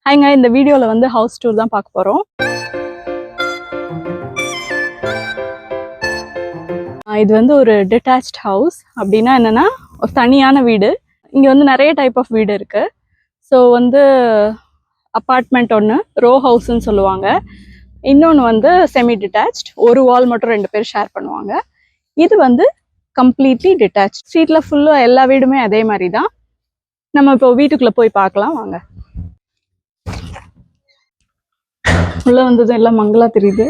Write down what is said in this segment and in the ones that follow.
ஹாய்ங்க, இந்த வீடியோவில் வந்து ஹவுஸ் டூர் தான் பார்க்க போகிறோம். இது வந்து ஒரு டிட்டாச்ட் ஹவுஸ். அப்படின்னா என்னென்னா ஒரு தனியான வீடு. இங்கே வந்து நிறைய டைப் ஆஃப் வீடு இருக்குது. ஸோ வந்து அப்பார்ட்மெண்ட் ஒன்று, ரோ ஹவுஸ்ன்னு சொல்லுவாங்க. இன்னொன்று வந்து செமி டிட்டாச்ட், ஒரு வால் மட்டும் 2 பேர் ஷேர் பண்ணுவாங்க. இது வந்து கம்ப்ளீட்லி டிட்டாச். ஸ்ட்ரீட்டில் ஃபுல்லாக எல்லா வீடுமே அதே மாதிரி தான். நம்ம இப்போ வீட்டுக்குள்ளே போய் பார்க்கலாம் வாங்க. உள்ள வந்தது எல்லாம் மங்களா தெரியுது.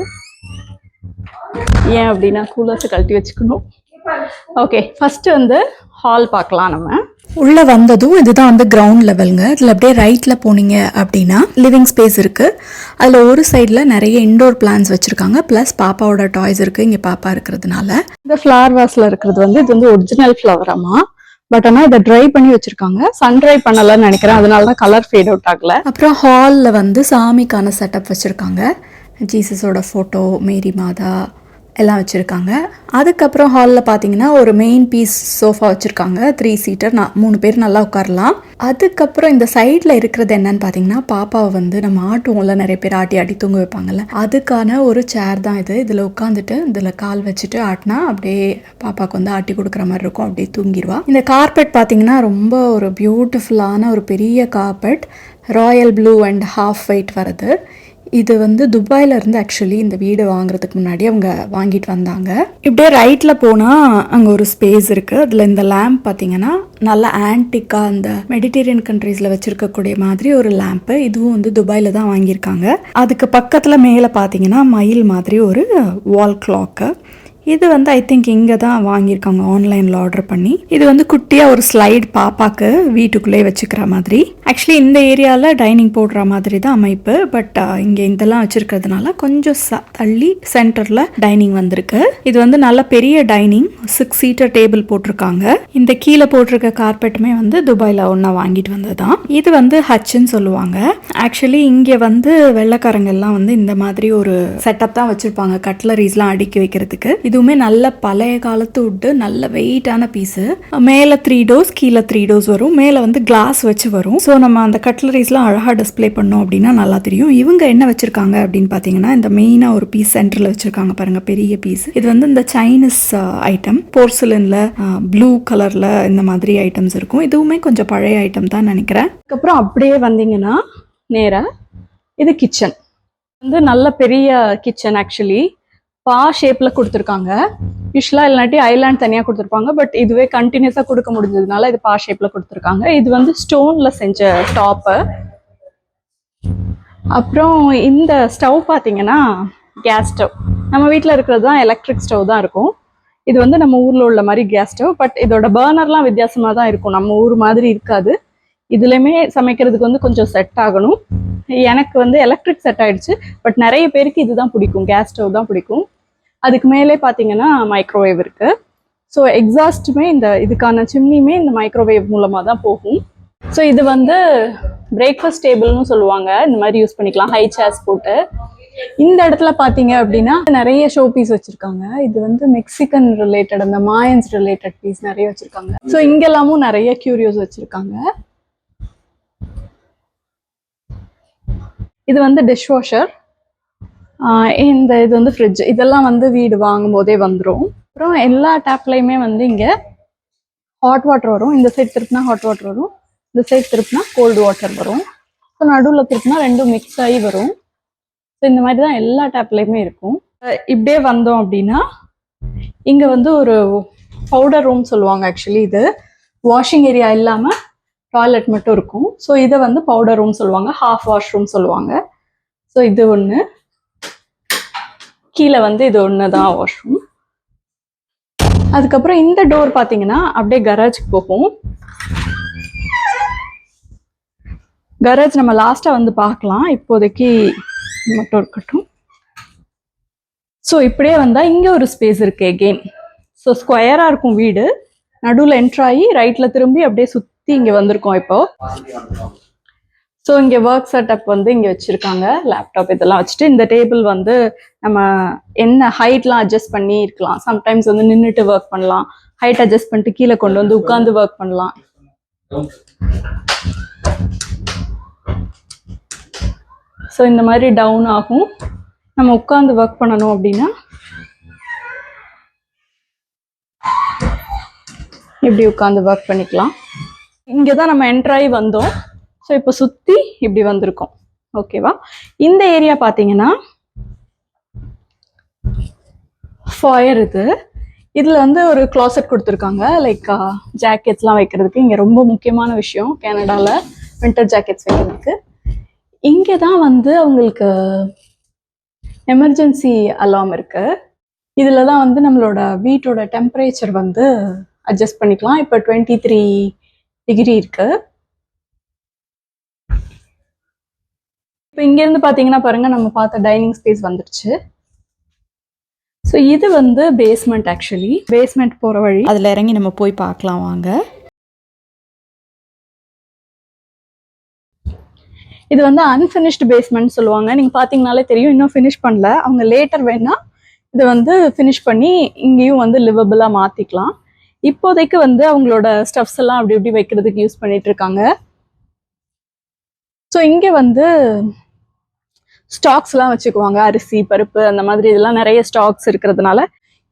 ஏன் அப்படின்னா கூலர்ஸ் கழட்டி வச்சுக்கணும். ஓகே, ஃபர்ஸ்ட் வந்து ஹால் பார்க்கலாம். நம்ம உள்ள வந்ததும் இதுதான் வந்து கிரவுண்ட் லெவலுங்க. இதில் அப்படியே ரைட்டில் போனீங்க அப்படின்னா லிவிங் ஸ்பேஸ் இருக்குது. அதில் ஒரு சைடில் நிறைய இன்டோர் பிளான்ஸ் வச்சுருக்காங்க. ப்ளஸ் பாப்பாவோட டாய்ஸ் இருக்குது. இங்கே பாப்பா இருக்கிறதுனால இந்த ஃப்ளவர் வாஸில் இருக்கிறது வந்து இது வந்து ஒரிஜினல் ஃப்ளவராமா. பட் ஆனால் இதை ட்ரை பண்ணி வச்சிருக்காங்க. சன் ட்ரை பண்ணலன்னு நினைக்கிறேன், அதனால தான் கலர் ஃபேட் அவுட் ஆகல. அப்புறம் ஹாலில் வந்து சாமிக்கான செட்டப் வச்சுருக்காங்க. ஜீசஸோட ஃபோட்டோ, மேரி மாதா எல்லாம் வச்சுருக்காங்க. அதுக்கப்புறம் ஹாலில் பார்த்தீங்கன்னா ஒரு மெயின் பீஸ் சோஃபா வச்சுருக்காங்க. 3 சீட்டர், 3 பேர் நல்லா உட்காரலாம். அதுக்கப்புறம் இந்த சைடில் இருக்கிறது என்னன்னு பார்த்தீங்கன்னா, பாப்பாவை வந்து நம்ம ஆட்டுவோம்ல, நிறைய பேர் ஆட்டி ஆட்டி தூங்க வைப்பாங்கல்ல, அதுக்கான ஒரு சேர் தான் இது. இதில் உட்காந்துட்டு இதில் கால் வச்சுட்டு ஆட்டினா அப்படியே பாப்பாவுக்கு வந்து ஆட்டி கொடுக்குற மாதிரி இருக்கும். அப்படியே தூங்கிடுவா. இந்த கார்பெட் பார்த்தீங்கன்னா ரொம்ப ஒரு பியூட்டிஃபுல்லான ஒரு பெரிய carpet, royal blue and half white வருது. இது வந்து துபாயில் இருந்து ஆக்சுவலி இந்த வீடு வாங்குறதுக்கு முன்னாடி அவங்க வாங்கிட்டு வந்தாங்க. இப்படியே ரைட்டில் போனால் அங்கே ஒரு ஸ்பேஸ் இருக்குது. அதில் இந்த லேம்ப் பார்த்தீங்கன்னா நல்லா ஆன்டிக்காக அந்த மெடிட்டேரியன் கண்ட்ரீஸில் வச்சுருக்கக்கூடிய மாதிரி ஒரு லேம்ப்பு. இதுவும் வந்து துபாயில் தான் வாங்கியிருக்காங்க. அதுக்கு பக்கத்தில் மேலே பார்த்தீங்கன்னா மயில் மாதிரி ஒரு வால் கிளாக்கு. இது வந்து ஐ திங்க் இங்கே தான் வாங்கியிருக்காங்க ஆன்லைனில் ஆர்டர் பண்ணி. இது வந்து குட்டியாக ஒரு ஸ்லைட் பாப்பாக்கு வீட்டுக்குள்ளே வச்சுக்கிற மாதிரி. ஆக்சுவலி இந்த ஏரியாவில் டைனிங் போடுற மாதிரி தான் அமைப்பு. பட் இங்கே இதெல்லாம் வச்சுருக்கிறதுனால கொஞ்சம் தள்ளி சென்டரில் டைனிங் வந்திருக்கு. இது வந்து நல்ல பெரிய டைனிங், 6 சீட்டர் டேபிள் போட்டிருக்காங்க. இந்த கீழே போட்டிருக்க கார்பெட்டுமே வந்து துபாயில் ஒன்றா வாங்கிட்டு வந்தது தான். இது வந்து ஹச்சுன்னு சொல்லுவாங்க. ஆக்சுவலி இங்கே வந்து வெள்ளைக்காரங்க எல்லாம் வந்து இந்த மாதிரி ஒரு செட்டப் தான் வச்சுருப்பாங்க, கட்லரிஸ்லாம் அடுக்கி வைக்கிறதுக்கு. இதுவுமே நல்ல பழைய காலத்து உட்டு, நல்ல வெயிட்டான பீஸு. மேலே 3 டோர்ஸ், கீழே 3 டோர்ஸ் வரும். மேலே வந்து கிளாஸ் வச்சு வரும். ஸோ நம்ம அந்த கட்லரிஸ்லாம் அழகாக டிஸ்பிளே பண்ணோம் அப்படின்னா நல்லா தெரியும். இவங்க என்ன வச்சுருக்காங்க அப்படின்னு பார்த்தீங்கன்னா, இந்த மெயினாக ஒரு பீஸ் சென்டரில் வச்சுருக்காங்க பாருங்க, பெரிய பீஸ். இது வந்து இந்த சைனீஸ் ஐட்டம், போர்சிலினில் ப்ளூ கலரில் இந்த மாதிரி ஐட்டம்ஸ் இருக்கும். இதுவுமே கொஞ்சம் பழைய ஐட்டம் தான் நினைக்கிறேன். அதுக்கப்புறம் அப்படியே வந்தீங்கன்னா நேராக இது கிச்சன். வந்து நல்ல பெரிய கிச்சன். ஆக்சுவலி பா ஷேப்ல கொடுத்துருக்காங்க. யூஸ்வலாக இல்லாட்டி ஐலாண்ட் தனியாக கொடுத்துருப்பாங்க. பட் இதுவே கண்டினியூஸாக கொடுக்க முடிஞ்சதுனால இது பா ஷேப்ல கொடுத்துருக்காங்க. இது வந்து ஸ்டோன்ல செஞ்ச டாப்பு. அப்புறம் இந்த ஸ்டவ் பார்த்தீங்கன்னா கேஸ் ஸ்டவ். நம்ம வீட்டில் இருக்கிறது தான் எலக்ட்ரிக் ஸ்டவ் தான் இருக்கும். இது வந்து நம்ம ஊரில் உள்ள மாதிரி கேஸ் ஸ்டவ். பட் இதோட பர்னர்லாம் வித்தியாசமாக தான் இருக்கும், நம்ம ஊர் மாதிரி இருக்காது. இதுலையுமே சமைக்கிறதுக்கு வந்து கொஞ்சம் செட் ஆகணும். எனக்கு வந்து எலக்ட்ரிக் செட் ஆயிடுச்சு. பட் நிறைய பேருக்கு இதுதான் பிடிக்கும், கேஸ் ஸ்டவ் தான் பிடிக்கும். அதுக்கு மேலே பார்த்தீங்கன்னா மைக்ரோவேவ் இருக்கு. ஸோ எக்ஸாஸ்ட்டுமே இந்த இதுக்கான சிம்னியுமே இந்த மைக்ரோவேவ் மூலமாக தான் போகும். ஸோ இது வந்து பிரேக்ஃபாஸ்ட் டேபிள்னு சொல்லுவாங்க. இந்த மாதிரி யூஸ் பண்ணிக்கலாம், ஹை சேர்ஸ் போட்டு. இந்த இடத்துல பார்த்தீங்க அப்படின்னா நிறைய ஷோ பீஸ் வச்சிருக்காங்க. இது வந்து மெக்சிகன் ரிலேட்டட், அந்த மாயன்ஸ் ரிலேட்டட் பீஸ் நிறைய வச்சிருக்காங்க. ஸோ இங்கெல்லாமும் நிறைய கியூரியோஸ் வச்சிருக்காங்க. இது வந்து டிஷ் வாஷர். இந்த இது வந்து ஃப்ரிட்ஜ். இதெல்லாம் வந்து வீடு வாங்கும் போதே வந்துடும். அப்புறம் எல்லா டேப்லையுமே வந்து இங்கே ஹாட் வாட்டர் வரும். இந்த சைட் திருப்பினா ஹாட் வாட்டர் வரும், இந்த சைட் திருப்பினா கோல்டு வாட்டர் வரும். ஸோ நடுவில் திருப்பினா ரெண்டும் மிக்ஸ் ஆகி வரும். ஸோ இந்த மாதிரி தான் எல்லா டேப்லையுமே இருக்கும். இப்படியே வந்தோம் அப்படின்னா இங்கே வந்து ஒரு பவுடர் ரூம் சொல்லுவாங்க. ஆக்சுவலி இது வாஷிங் ஏரியா இல்லாமல் டாய்லெட் மட்டும் இருக்கும். ஸோ இதை வந்து பவுடர் ரூம் சொல்லுவாங்க, ஹாஃப் வாஷ் ரூம் சொல்லுவாங்க. ஸோ இது ஒன்று, கீழே வந்து இது ஒன்று தான் வாஷ்ரூம். அதுக்கப்புறம் இந்த டோர் பார்த்தீங்கன்னா அப்படியே கராஜுக்கு போகும். கராஜ் நம்ம லாஸ்ட்டாக வந்து பார்க்கலாம், இப்போதைக்கு மட்டும் இருக்கட்டும். ஸோ இப்படியே வந்தால் இங்கே ஒரு ஸ்பேஸ் இருக்கு எகெயின். ஸோ ஸ்கொயராக இருக்கும் வீடு. நடுவில் என்ட்ராகி ரைட்டில் திரும்பி அப்படியே சுற்றி இங்கே வந்திருக்கோம் இப்போ. ஸோ இங்கே ஒர்க் செட்டப் வந்து இங்கே வச்சுருக்காங்க, லேப்டாப் இதெல்லாம் வச்சுட்டு. இந்த டேபிள் வந்து நம்ம என்ன ஹைட்லாம் அட்ஜஸ்ட் பண்ணி இருக்கலாம். சம்டைம்ஸ் வந்து நின்றுட்டு ஒர்க் பண்ணலாம், ஹைட் அட்ஜஸ்ட் பண்ணிட்டு கீழே கொண்டு வந்து உட்காந்து ஒர்க் பண்ணலாம். ஸோ இந்த மாதிரி டவுன் ஆகும். நம்ம உட்காந்து ஒர்க் பண்ணணும் அப்படின்னா இப்படி உட்காந்து ஒர்க் பண்ணிக்கலாம். இங்கே தான் நம்ம என்ட்ராகி வந்தோம். ஸோ இப்போ சுற்றி இப்படி வந்திருக்கோம். ஓகேவா? இந்த ஏரியா பார்த்தீங்கன்னா ஃபாயர் இதில் வந்து ஒரு க்ளாசெட் கொடுத்துருக்காங்க. லைக் ஜாக்கெட்ஸ்லாம் வைக்கிறதுக்கு. இங்கே ரொம்ப முக்கியமான விஷயம் கனடாவில் வின்டர் ஜாக்கெட்ஸ் வைக்கிறதுக்கு. இங்கே தான் வந்து அவங்களுக்கு எமர்ஜென்சி அலார்ம் இருக்கு. இதில் தான் வந்து நம்மளோட வீட்டோட டெம்பரேச்சர் வந்து அட்ஜஸ்ட் பண்ணிக்கலாம். இப்போ 23 டிகிரி இருக்கு. இப்போ இங்கேருந்து பார்த்தீங்கன்னா பாருங்க, நம்ம பார்த்த டைனிங் ஸ்பேஸ் வந்துடுச்சு. ஸோ இது வந்து பேஸ்மெண்ட். ஆக்சுவலி பேஸ்மெண்ட் போகிற வழி. அதில் இறங்கி நம்ம போய் பார்க்கலாம் வாங்க. இது வந்து அன்ஃபினிஷ்டு பேஸ்மெண்ட் சொல்லுவாங்க. நீங்கள் பார்த்தீங்கனாலே தெரியும், இன்னும் ஃபினிஷ் பண்ணல. அவங்க லேட்டர் வேணா இதை வந்து ஃபினிஷ் பண்ணி இங்கேயும் வந்து லிவபிளாக மாற்றிக்கலாம். இப்போதைக்கு வந்து அவங்களோட ஸ்டப்ஸ் எல்லாம் அப்படி இப்படி வைக்கிறதுக்கு யூஸ் பண்ணிட்டு இருக்காங்க. ஸோ இங்கே வந்து ஸ்டாக்ஸ்லாம் வச்சுக்குவாங்க. அரிசி, பருப்பு, அந்த மாதிரி இதெல்லாம் நிறைய ஸ்டாக்ஸ் இருக்கிறதுனால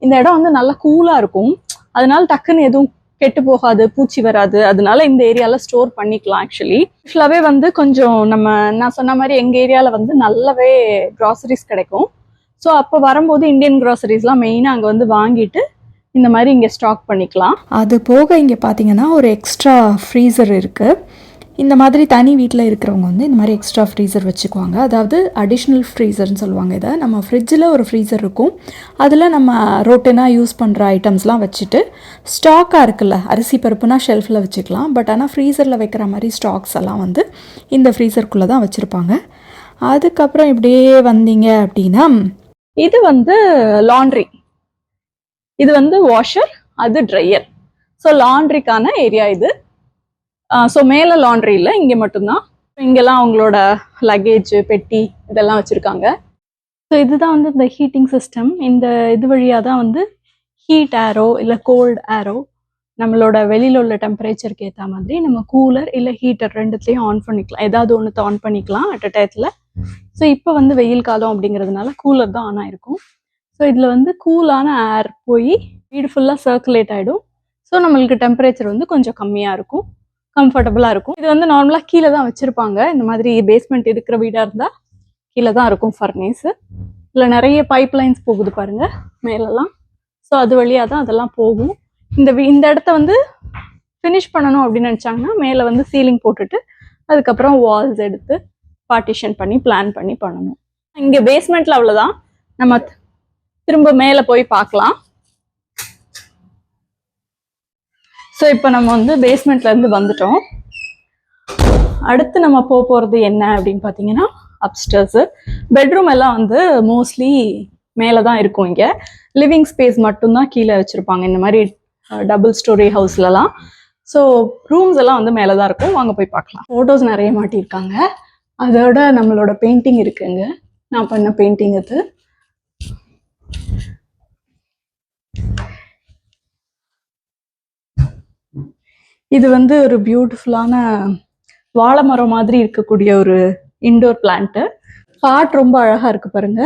இந்த இடம் வந்து நல்லா கூலாக இருக்கும். அதனால டக்குன்னு எதுவும் கெட்டு போகாது, பூச்சி வராது. அதனால இந்த ஏரியாவில் ஸ்டோர் பண்ணிக்கலாம். ஆக்சுவலாகவே வந்து கொஞ்சம் நான் சொன்ன மாதிரி எங்கள் ஏரியாவில் வந்து நல்லாவே க்ராசரிஸ் கிடைக்கும். ஸோ அப்போ வரும்போது இந்தியன் க்ராசரிஸ்லாம் மெயினாக அங்கே வந்து வாங்கிட்டு இந்த மாதிரி இங்கே ஸ்டாக் பண்ணிக்கலாம். அது போக இங்கே பார்த்தீங்கன்னா ஒரு எக்ஸ்ட்ரா ஃப்ரீசர் இருக்குது. இந்த மாதிரி தனி வீட்டில் இருக்கிறவங்க வந்து இந்த மாதிரி எக்ஸ்ட்ரா ஃப்ரீசர் வச்சுக்குவாங்க. அதாவது அடிஷ்னல் ஃப்ரீசர்னு சொல்லுவாங்க இதை. நம்ம ஃப்ரிட்ஜில் ஒரு ஃப்ரீசர் இருக்கும். அதில் நம்ம ரொட்டீனாக யூஸ் பண்ணுற ஐட்டம்ஸ்லாம் வச்சுட்டு ஸ்டாக்காக இருக்குல்ல, அரிசி பருப்புனா ஷெல்ஃபில் வச்சுக்கலாம். பட் ஆனால் ஃப்ரீசரில் வைக்கிற மாதிரி ஸ்டாக்ஸ் எல்லாம் வந்து இந்த ஃப்ரீசருக்குள்ளே தான் வச்சுருப்பாங்க. அதுக்கப்புறம் இப்படியே வந்தீங்க அப்படின்னா இது வந்து லாண்ட்ரி, இது வந்து வாஷர், அது ட்ரையர். ஸோ லாண்ட்ரிக்கான ஏரியா இது. ஸோ மேலே லாண்ட்ரி இல்லை, இங்கே மட்டும்தான். இங்கெல்லாம் அவங்களோட லக்கேஜ், பெட்டி இதெல்லாம் வச்சுருக்காங்க. ஸோ இதுதான் வந்து இந்த ஹீட்டிங் சிஸ்டம். இந்த இது வழியாக தான் வந்து ஹீட் ஏரோ இல்லை கோல்டு ஏரோ நம்மளோட வெளியில் உள்ள டெம்பரேச்சருக்கு ஏற்ற மாதிரி நம்ம கூலர் இல்லை ஹீட்டர் ரெண்டுத்தையும் ஆன் பண்ணிக்கலாம். ஏதாவது ஒன்று ஆன் பண்ணிக்கலாம் அட் அ டயத்தில். ஸோ இப்போ வந்து வெயில் காலம் அப்படிங்கிறதுனால கூலர் தான் ஆன் ஆயிருக்கும். ஸோ இதில் வந்து கூலான ஏர் போய் வீடு ஃபுல்லாக சர்க்குலேட் ஆகிடும். ஸோ நம்மளுக்கு டெம்பரேச்சர் வந்து கொஞ்சம் கம்மியாக இருக்கும், கம்ஃபர்டபுளாக இருக்கும். இது வந்து நார்மலாக கீழே தான் வச்சுருப்பாங்க. இந்த மாதிரி பேஸ்மெண்ட் இருக்கிற வீடாக இருந்தால் கீழே தான் இருக்கும் ஃபர்னேஸு. இதில் நிறைய பைப் லைன்ஸ் போகுது பாருங்கள் மேலெல்லாம். ஸோ அது வழியாக தான் அதெல்லாம் போகும். இந்த இடத்த வந்து ஃபினிஷ் பண்ணணும் அப்படின்னு நினச்சாங்கன்னா மேலே வந்து சீலிங் போட்டுட்டு அதுக்கப்புறம் வால்ஸ் எடுத்து பார்ட்டிஷன் பண்ணி பிளான் பண்ணி பண்ணணும். இங்கே பேஸ்மெண்ட்டில் அவ்வளோதான். நம்ம திரும்ப மேலே போய் பார்க்கலாம். ஸோ இப்போ நம்ம வந்து பேஸ்மெண்ட்லேருந்து வந்துட்டோம். அடுத்து நம்ம போகிறது என்ன அப்படின்னு பார்த்தீங்கன்னா அப்ஸ்டர்ஸு. பெட்ரூம் எல்லாம் வந்து மோஸ்ட்லி மேலே தான் இருக்கும். இங்கே லிவிங் ஸ்பேஸ் மட்டும்தான் கீழே வச்சுருப்பாங்க இந்த மாதிரி டபுள் ஸ்டோரி ஹவுஸ்லலாம். ஸோ ரூம்ஸ் எல்லாம் வந்து மேலே தான் இருக்கும். வாங்க போய் பார்க்கலாம். ஃபோட்டோஸ் நிறைய மாட்டியிருக்காங்க. அதோட நம்மளோட பெயிண்டிங் இருக்குங்க. நான் பண்ண பெயிண்டிங் இது. இது வந்து ஒரு பியூட்டிஃபுல்லான வாழை மரம் மாதிரி இருக்கக்கூடிய ஒரு இன்டோர் பிளான்ட்டு. பாட் ரொம்ப அழகா இருக்கு பாருங்க.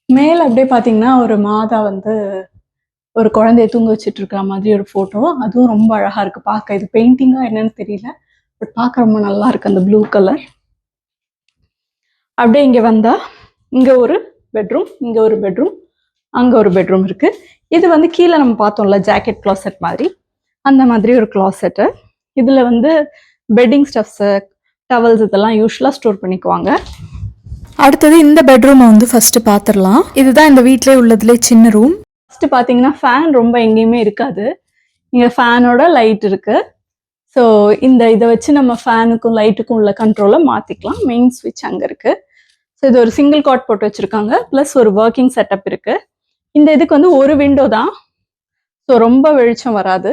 மேல அப்படியே பாத்தீங்கன்னா ஒரு மாதா வந்து ஒரு குழந்தைய தூங்க வச்சுட்டு இருக்கிற மாதிரி ஒரு போட்டோ. அதுவும் ரொம்ப அழகா இருக்கு பார்க்க. இது பெயிண்டிங்கா என்னன்னு தெரியல, பட் பார்க்க ரொம்ப நல்லா இருக்கு அந்த ப்ளூ கலர். அப்படியே இங்க வந்தா இங்க ஒரு பெட்ரூம், இங்க ஒரு பெட்ரூம், அங்க ஒரு பெட்ரூம் இருக்கு. இது வந்து கீழே நம்ம பார்த்தோம்ல ஜாக்கெட் கிளாசெட் மாதிரி, அந்த மாதிரி ஒரு கிளாசெட்டு. இதுல வந்து பெட்டிங் ஸ்டப்ஸு, டவல்ஸ் இதெல்லாம் யூஸ்வலாக ஸ்டோர் பண்ணிக்குவாங்க. அடுத்தது இந்த பெட்ரூமை வந்து ஃபர்ஸ்ட் பார்த்துடலாம். இதுதான் இந்த வீட்டிலே உள்ளதுலே சின்ன ரூம். ஃபர்ஸ்ட் பார்த்தீங்கன்னா ஃபேன் ரொம்ப எங்கேயுமே இருக்காது. இங்கே ஃபேனோட லைட் இருக்கு. ஸோ இதை வச்சு நம்ம ஃபேனுக்கும் லைட்டுக்கும் உள்ள கண்ட்ரோலை மாற்றிக்கலாம். மெயின் ஸ்விட்ச் அங்கே இருக்கு. ஸோ இது ஒரு சிங்கிள் காட் போட்டு வச்சிருக்காங்க, ப்ளஸ் ஒரு ஒர்க்கிங் செட்டப் இருக்கு. இந்த இதுக்கு வந்து ஒரு விண்டோ தான், ஸோ ரொம்ப வெளிச்சம் வராது.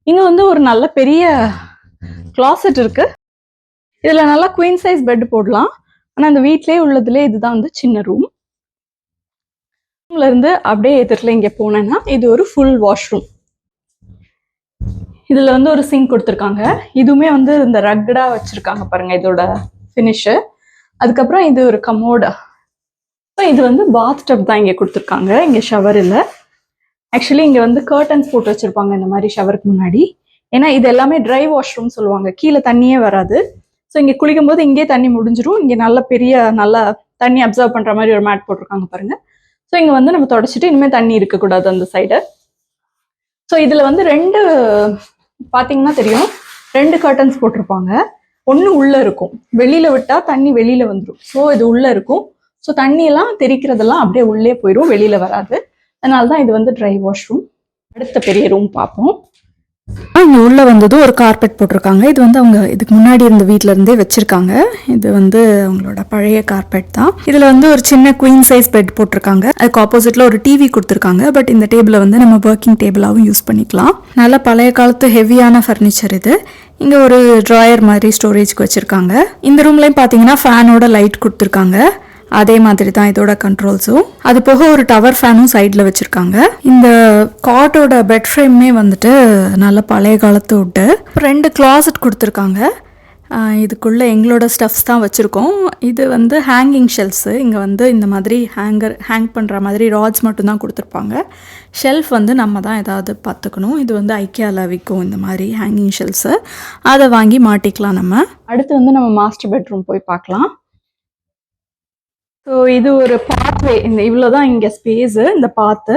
இங்கே வந்து ஒரு நல்ல பெரிய கிளாசெட் இருக்கு. இதில் நல்லா குவீன் சைஸ் பெட் போடலாம். ஆனால் அந்த வீட்டிலே உள்ளதுலேயே இதுதான் வந்து சின்ன ரூம். ரூம்ல இருந்து அப்படியே எதிரில் இங்கே போனேன்னா இது ஒரு ஃபுல் வாஷ்ரூம். இதில் வந்து ஒரு சிங்க் கொடுத்துருக்காங்க. இதுவுமே வந்து இந்த ரக்கடாக வச்சுருக்காங்க பாருங்க. இதோட ஃபினிஷு. அதுக்கப்புறம் இது ஒரு கமோடா. ஸோ இது வந்து பாத் டப் தான் இங்கே கொடுத்துருக்காங்க. இங்கே ஷவர் இல்லை. ஆக்சுவலி இங்கே வந்து கர்டன்ஸ் போட்டு வச்சுருப்பாங்க இந்த மாதிரி ஷவருக்கு முன்னாடி. ஏன்னா இது எல்லாமே ட்ரை வாஷ்ரூம் சொல்லுவாங்க, கீழே தண்ணியே வராது. ஸோ இங்கே குளிக்கும் போது இங்கே தண்ணி முடிஞ்சிடும். இங்கே நல்ல பெரிய நல்லா தண்ணி அப்சர்வ் பண்ணுற மாதிரி ஒரு மேட் போட்டிருக்காங்க பாருங்க. ஸோ இங்கே வந்து நம்ம தொடச்சிட்டு இனிமேல் தண்ணி இருக்கக்கூடாது அந்த சைடு. ஸோ இதில் வந்து ரெண்டு பார்த்தீங்கன்னா தெரியும், 2 கர்டன்ஸ் போட்டிருப்பாங்க. ஒன்று உள்ளே இருக்கும், வெளியில் விட்டால் தண்ணி வெளியில் வந்துடும். ஸோ இது உள்ளே இருக்கும். ஸோ தண்ணியெல்லாம் தெரிக்கிறதெல்லாம் அப்படியே உள்ளே போயிடும், வெளியில் வராது. அதனால தான் இது வந்து ட்ரை வாஷ்ரூம். அடுத்த பெரிய ரூம் பார்ப்போம். இங்கே உள்ளே வந்ததும் ஒரு கார்பெட் போட்டிருக்காங்க. இது வந்து அவங்க இதுக்கு முன்னாடி இருந்த வீட்டில இருந்தே வச்சிருக்காங்க. இது வந்து அவங்களோட பழைய கார்பெட் தான். இதில் வந்து ஒரு சின்ன குயின் சைஸ் பெட் போட்டிருக்காங்க. அதுக்கு ஆப்போசிட்ல ஒரு டிவி கொடுத்துருக்காங்க. பட் இந்த டேபிளை வந்து நம்ம ஒர்க்கிங் டேபிளாகவும் யூஸ் பண்ணிக்கலாம். நல்ல பழைய காலத்து ஹெவியான ஃபர்னிச்சர் இது. இங்கே ஒரு ட்ராயர் மாதிரி ஸ்டோரேஜ்க்கு வச்சுருக்காங்க. இந்த ரூம்லேயும் பார்த்தீங்கன்னா ஃபேனோட லைட் கொடுத்துருக்காங்க. அதே மாதிரி தான் இதோட கண்ட்ரோல்ஸும். அது போக ஒரு டவர் ஃபேனும் சைடில் வச்சுருக்காங்க. இந்த காட்டோட பெட் ஃப்ரேமே வந்துட்டு நல்ல பழைய காலத்து விட்டு 2 கிளாசட் கொடுத்துருக்காங்க. இதுக்குள்ளே எங்களோட ஸ்டஃப்ஸ் தான் வச்சுருக்கோம். இது வந்து ஹேங்கிங் ஷெல்ஃப்ஸு. இங்கே வந்து இந்த மாதிரி ஹேங் பண்ணுற மாதிரி ராட்ஸ் மட்டும்தான் கொடுத்துருப்பாங்க. ஷெல்ஃப் வந்து நம்ம தான் ஏதாவது பார்த்துக்கணும். இது வந்து ஐக்கியாவில் விற்கும் இந்த மாதிரி ஹேங்கிங் ஷெல்ஃப்ஸு. அதை வாங்கி மாட்டிக்கலாம் நம்ம. அடுத்து வந்து நம்ம மாஸ்டர் பெட்ரூம் போய் பார்க்கலாம். ஸோ இது ஒரு பாத்வே. இந்த இவ்வளோதான் இங்கே ஸ்பேஸு. இந்த பாத்து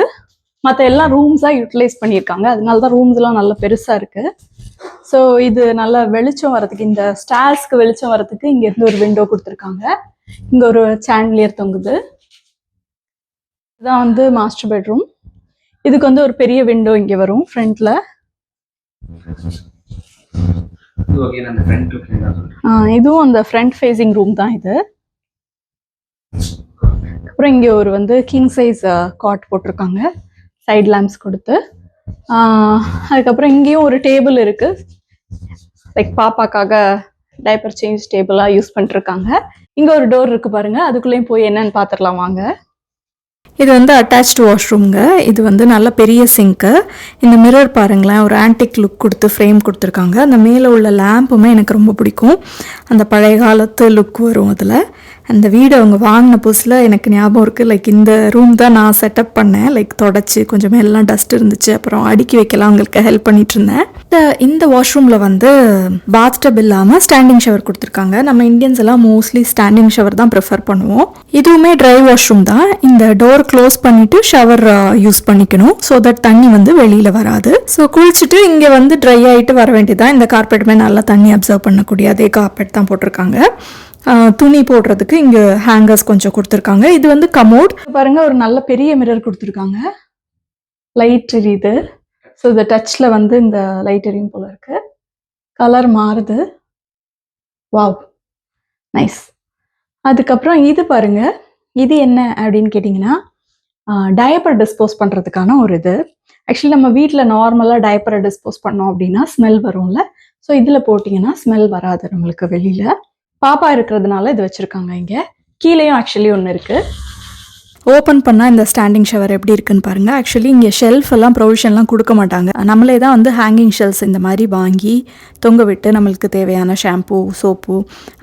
மற்ற எல்லாம் ரூம்ஸாக யூட்டிலைஸ் பண்ணியிருக்காங்க. அதனால தான் ரூம்ஸ்லாம் நல்லா பெருசாக இருக்குது. ஸோ இது நல்லா வெளிச்சம் வரதுக்கு, இந்த ஸ்டார்ஸ்க்கு வெளிச்சம் வரதுக்கு இங்கேருந்து ஒரு விண்டோ கொடுத்துருக்காங்க. இங்கே ஒரு சாண்ட்லியர் தொங்குது. இதுதான் வந்து மாஸ்டர் பெட்ரூம். இதுக்கு வந்து ஒரு பெரிய விண்டோ இங்கே வரும் ஃப்ரண்ட்ல. இதுவும் அந்த ஃப்ரண்ட் ஃபேஸிங் ரூம் தான் இது. அப்புறம் இங்கே ஒரு வந்து கிங் சைஸ் காட் போட்டிருக்காங்க, சைட் லேம்ப்ஸ் கொடுத்து. அதுக்கப்புறம் இங்கேயும் ஒரு டேபிள் இருக்கு, லைக் பாப்பாக்காக டைப்பர் சேஞ்ச் டேபிளாக யூஸ் பண்ணிருக்காங்க. இங்கே ஒரு டோர் இருக்கு பாருங்க, அதுக்குள்ளேயும் போய் என்னன்னு பார்த்துடலாம் வாங்க. இது வந்து அட்டாச்டு வாஷ்ரூம்ங்க. இது வந்து நல்ல பெரிய சிங்க்கு. இந்த மிரர் பாருங்களேன், ஒரு ஆன்டிக் லுக் கொடுத்து ஃப்ரேம் கொடுத்துருக்காங்க. அந்த மேலே உள்ள லேம்புமே எனக்கு ரொம்ப பிடிக்கும். அந்த பழைய காலத்து லுக் வரும் அதில். அந்த வீடு அவங்க வாங்கின புதுசில் எனக்கு ஞாபகம் இருக்குது. லைக் இந்த ரூம் தான் நான் செட்டப் பண்ணேன். லைக் தொடச்சி கொஞ்சம் எல்லாம் டஸ்ட் இருந்துச்சு, அப்புறம் அடுக்கி வைக்கலாம் அவங்களுக்கு ஹெல்ப் பண்ணிட்டு இருந்தேன். இந்த வாஷ்ரூமில் வந்து பாத் டப் இல்லாமல் ஸ்டாண்டிங் ஷவர் கொடுத்துருக்காங்க. நம்ம இந்தியன்ஸ் எல்லாம் மோஸ்ட்லி ஸ்டாண்டிங் ஷவர் தான் ப்ரிஃபர் பண்ணுவோம். இதுவுமே ட்ரை வாஷ்ரூம் தான். இந்த டோர் க்ளோஸ் பண்ணிட்டு ஷவர் யூஸ் பண்ணிக்கணும், ஸோ தட் தண்ணி வந்து வெளியில் வராது. ஸோ குளிச்சுட்டு இங்கே வந்து ட்ரை ஆகிட்டு வர வேண்டியதான். இந்த கார்பெட்டுமே நல்லா தண்ணி அப்சர்வ் பண்ணக்கூடிய அதே கார்பெட் தான் போட்டிருக்காங்க. துணி போடுறதுக்கு இங்கே ஹேங்கர்ஸ் கொஞ்சம் கொடுத்துருக்காங்க. இது வந்து கமோட் பாருங்க, ஒரு நல்ல பெரிய மிரர் கொடுத்துருக்காங்க. லைட் எரியுது. ஸோ இந்த டச்சில் வந்து இந்த லைட் எரியும் போல இருக்கு. கலர் மாறுது. Wow, nice. அதுக்கப்புறம் இது பாருங்க, இது என்ன அப்படின்னு கேட்டிங்கன்னா டயப்பர் டிஸ்போஸ் பண்ணுறதுக்கான ஒரு இது. ஆக்சுவலி நம்ம வீட்டில் நார்மலாக டயப்பரை டிஸ்போஸ் பண்ணோம் அப்படின்னா ஸ்மெல் வரும்ல. ஸோ இதில் போட்டிங்கன்னா ஸ்மெல் வராது நம்மளுக்கு வெளியில். பாப்பா இருக்கிறதுனால இது வச்சுருக்காங்க. இங்கே கீழேயும் ஆக்சுவலி ஒன்று இருக்குது. ஓப்பன் பண்ணால் இந்த ஸ்டாண்டிங் ஷவர் எப்படி இருக்குன்னு பாருங்கள். ஆக்சுவலி இங்கே ஷெல்ஃப் எல்லாம் ப்ரொவிஷன்லாம் கொடுக்க மாட்டாங்க. நம்மளே தான் வந்து ஹேங்கிங் ஷெல்ஃப்ஸ் இந்த மாதிரி வாங்கி தொங்க விட்டு நம்மளுக்கு தேவையான ஷாம்பூ, சோப்பு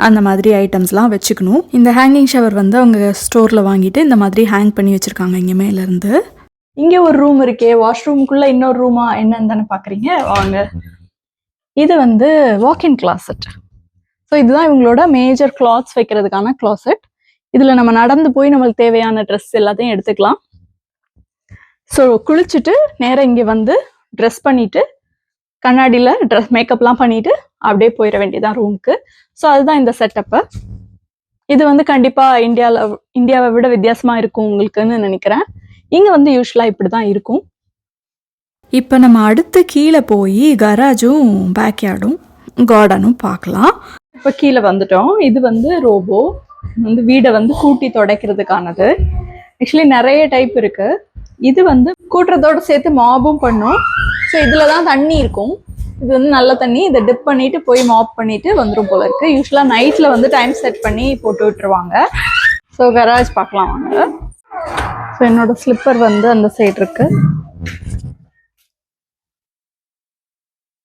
அந்த மாதிரி ஐட்டம்ஸ்லாம் வச்சுக்கணும். இந்த ஹேங்கிங் ஷவர் வந்து அவங்க ஸ்டோரில் வாங்கிட்டு இந்த மாதிரி ஹேங் பண்ணி வச்சுருக்காங்க இங்கே மேலேருந்து. இங்கே ஒரு ரூம் இருக்கே, வாஷ்ரூமுக்குள்ளே இன்னொரு ரூமா என்னன்னு தானே பார்க்குறீங்க, வாங்க. இது வந்து வாக்-இன் கிளாசட். ஸோ இதுதான் இவங்களோட மேஜர் கிளாத்ஸ் வைக்கிறதுக்கான கிளாசட். இதில் நம்ம நடந்து போய் நம்மளுக்கு தேவையான ட்ரெஸ் எல்லாத்தையும் எடுத்துக்கலாம். ஸோ குளிச்சுட்டு நேராக இங்கே வந்து ட்ரெஸ் பண்ணிவிட்டு கண்ணாடியில் மேக்கப்லாம் பண்ணிவிட்டு அப்படியே போயிட வேண்டியதான் ரூமுக்கு. ஸோ அதுதான் இந்த செட்டப்பு. இது வந்து கண்டிப்பாக இந்தியாவை விட வித்தியாசமாக இருக்கும் உங்களுக்குன்னு நினைக்கிறேன். இங்கே வந்து யூஸ்வலாக இப்படி தான் இருக்கும். இப்போ நம்ம அடுத்து கீழே போய் கராஜும் பேக்யார்டும் கார்டனும் பார்க்கலாம். இப்போ கீழே வந்துட்டோம். இது வந்து ரோபோ, வந்து வீடை வந்து கூட்டி துடைக்கிறதுக்கானது. ஆக்சுவலி நிறைய டைப் இருக்கு. இது வந்து கூட்டுறதோடு சேர்த்து மாப்பும் பண்ணும். ஸோ இதில் தான் தண்ணி இருக்கும். இது வந்து நல்ல தண்ணி. இதை டிப் பண்ணிட்டு போய் மாப் பண்ணிட்டு வந்துடும் போல இருக்கு. யூஸ்வலாக நைட்டில் வந்து டைம் செட் பண்ணி போட்டு விட்டுருவாங்க. ஸோ கராஜ் பார்க்கலாம் வாங்க. ஸோ என்னோட ஸ்லிப்பர் வந்து அந்த சைடு இருக்கு.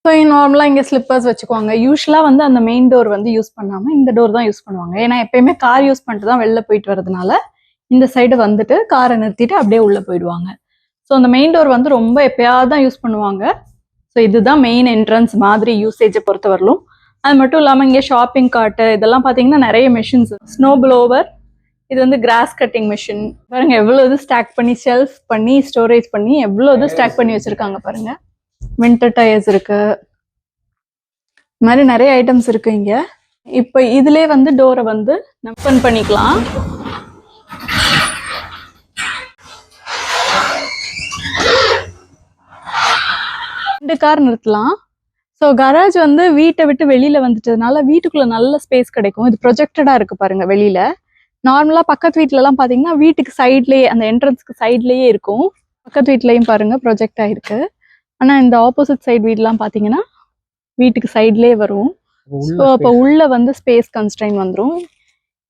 ஸோ நார்மலாக இங்கே ஸ்லிப்பர்ஸ் வச்சுக்குவாங்க. யூஸ்வலாக வந்து அந்த மெயின் டோர் வந்து யூஸ் பண்ணாமல் இந்த டோர் தான் யூஸ் பண்ணுவாங்க. ஏன்னா எப்பயுமே கார் யூஸ் பண்ணிட்டு தான் வெளில போயிட்டு வரதுனால இந்த சைடு வந்துட்டு காரை நிறுத்திட்டு அப்படியே உள்ளே போயிடுவாங்க. ஸோ அந்த மெயின் டோர் வந்து ரொம்ப எப்பயாவது தான் யூஸ் பண்ணுவாங்க. ஸோ இதுதான் மெயின் என்ட்ரன்ஸ் மாதிரி யூசேஜை பொறுத்த வரலும். அது மட்டும் இல்லாமல் இங்கே ஷாப்பிங் கார்ட்டு இதெல்லாம் பார்த்தீங்கன்னா நிறைய மிஷின்ஸ், ஸ்னோ ப்ளோவர், இது வந்து கிராஸ் கட்டிங் மிஷின். பாருங்க எவ்வளோ இது ஸ்டாக் பண்ணி ஷெல்ஃப் பண்ணி ஸ்டோரேஜ் பண்ணி எவ்வளோ இது ஸ்டாக் பண்ணி வச்சிருக்காங்க பாருங்க. வின்டர் டயர்ஸ் இருக்கு, இந்த மாதிரி நிறைய ஐட்டம்ஸ் இருக்கு இங்க. இப்போ இதுலேயே வந்து டோரை வந்து ஓப்பன் பண்ணிக்கலாம். ரெண்டு கார் நிறுத்தலாம். ஸோ கராஜ் வந்து வீட்டை விட்டு வெளியில வந்துட்டதுனால வீட்டுக்குள்ள நல்ல ஸ்பேஸ் கிடைக்கும். இது ப்ரொஜெக்டடா இருக்கு பாருங்க வெளியில. நார்மலா பக்கத்து வீட்டுலலாம் பாத்தீங்கன்னா வீட்டுக்கு சைட்லயே அந்த என்ட்ரன்ஸ்க்கு சைட்லயே இருக்கும். பக்கத்து வீட்லயும் பாருங்க ப்ரொஜெக்ட் ஆயிருக்கு. ஆனா இந்த ஆப்போசிட் சைடு வீட்லாம் பாத்தீங்கன்னா வீட்டுக்கு சைட்லயே வரும். ஸோ அப்போ உள்ள வந்து ஸ்பேஸ் கன்ஸ்ட்ரைன் வந்துடும்.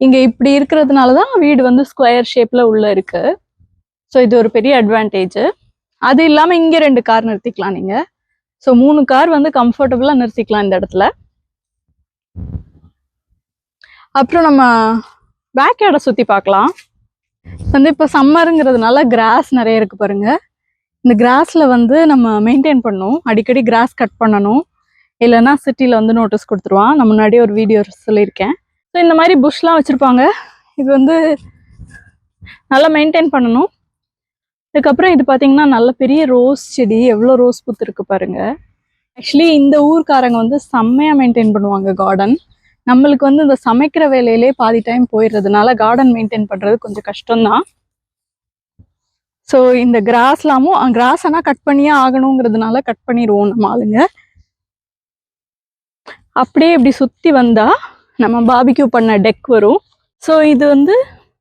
இங்க இப்படி இருக்கிறதுனாலதான் வீடு வந்து ஸ்கொயர் ஷேப்ல உள்ள இருக்கு. ஸோ இது ஒரு பெரிய அட்வான்டேஜ். அது இல்லாம இங்க 2 கார் நிறுத்திக்கலாம் நீங்க. ஸோ 3 கார் வந்து கம்ஃபர்டபுளா நிறுத்திக்கலாம் இந்த இடத்துல. அப்புறம் நம்ம பேக் யார்டை சுத்தி பார்க்கலாம். வந்து இப்போ சம்மருங்கிறதுனால கிராஸ் நிறைய இருக்கு பாருங்க. இந்த கிராஸ்ல வந்து நம்ம மெயின்டைன் பண்ணணும், அடிக்கடி கிராஸ் கட் பண்ணணும். இல்லைன்னா சிட்டியில் வந்து நோட்டீஸ் கொடுத்துருவான். நான் முன்னாடியே ஒரு வீடியோ சொல்லியிருக்கேன். ஸோ இந்த மாதிரி புஷ்லாம் வச்சுருப்பாங்க. இது வந்து நல்லா மெயின்டைன் பண்ணணும். அதுக்கப்புறம் இது பார்த்தீங்கன்னா நல்ல பெரிய ரோஸ் செடி, எவ்வளோ ரோஸ் பூத்து இருக்கு பாருங்க. ஆக்சுவலி இந்த ஊர்க்காரங்க வந்து செம்மையாக மெயின்டைன் பண்ணுவாங்க கார்டன். நம்மளுக்கு வந்து இந்த சமைக்கிற வேலையிலே பாதி டைம் போயிடுறதுனால கார்டன் மெயின்டைன் பண்ணுறது கொஞ்சம் கஷ்டம்தான். ஸோ இந்த கிராஸ்லாமும் கிராஸ் ஆனால் கட் பண்ணியே ஆகணுங்கிறதுனால கட் பண்ணிடுவோம் நம்ம ஆளுங்க. அப்படியே இப்படி சுற்றி வந்தால் நம்ம பாபிக்யூ பண்ண டெக் வரும். ஸோ இது வந்து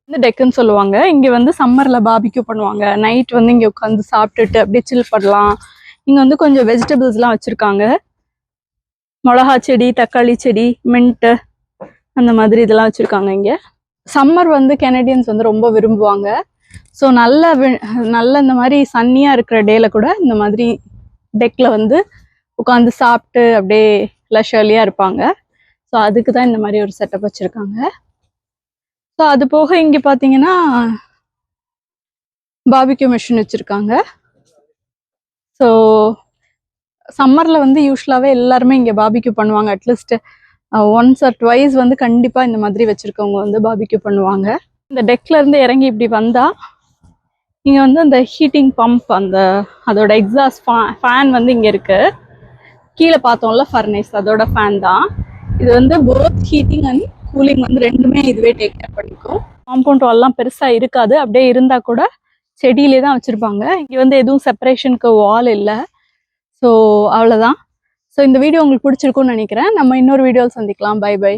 டெக்குன்னு சொல்லுவாங்க. இங்கே வந்து சம்மரில் பாபிக்யூ பண்ணுவாங்க. நைட் வந்து இங்கே உட்காந்து சாப்பிட்டுட்டு அப்படியே சில் பண்ணலாம். இங்கே வந்து கொஞ்சம் வெஜிடபிள்ஸ்லாம் வச்சுருக்காங்க. மிளகா செடி, தக்காளி செடி, மின்ட்டு, அந்த மாதிரி இதெல்லாம் வச்சுருக்காங்க இங்கே. சம்மர் வந்து கெனடியன்ஸ் வந்து ரொம்ப விரும்புவாங்க. ஸோ நல்ல இந்த மாதிரி சன்னியாக இருக்கிற டேல கூட இந்த மாதிரி டெக்கில் வந்து உட்காந்து சாப்பிட்டு அப்படியே லஷர்லியாக இருப்பாங்க. ஸோ அதுக்கு தான் இந்த மாதிரி ஒரு செட்டப் வச்சுருக்காங்க. ஸோ அது போக இங்கே பார்த்தீங்கன்னா பாபிக்யூ மிஷின் வச்சுருக்காங்க. ஸோ சம்மரில் வந்து யூஸ்வலாகவே எல்லாருமே இங்கே பாபிக்யூ பண்ணுவாங்க. அட்லீஸ்ட் ஒன்ஸ் ஆர் ட்வைஸ் வந்து கண்டிப்பாக இந்த மாதிரி வச்சுருக்கவங்க வந்து பாபிக்யூ பண்ணுவாங்க. இந்த டெக்ல இருந்து இறங்கி இப்படி வந்தால் இங்கே வந்து அந்த ஹீட்டிங் பம்ப், அதோட எக்ஸாஸ்ட் ஃபேன் வந்து இங்கே இருக்குது. கீழே பார்த்தோம்ல ஃபர்னேஸ், அதோட ஃபேன் தான் இது. வந்து போத் ஹீட்டிங் அண்ட் கூலிங் வந்து ரெண்டுமே இதுவே டேக் கேர் பண்ணிக்கும். காம்பவுண்ட் வால்லாம் பெருசாக இருக்காது. அப்படியே இருந்தால் கூட செடியிலே தான் வச்சுருப்பாங்க. இங்கே வந்து எதுவும் செப்பரேஷனுக்கு வால் இல்லை. ஸோ அவ்வளோதான். ஸோ இந்த வீடியோ உங்களுக்கு பிடிச்சிருக்குன்னு நினைக்கிறேன். நம்ம இன்னொரு வீடியோவில் சந்திக்கலாம். Bye by.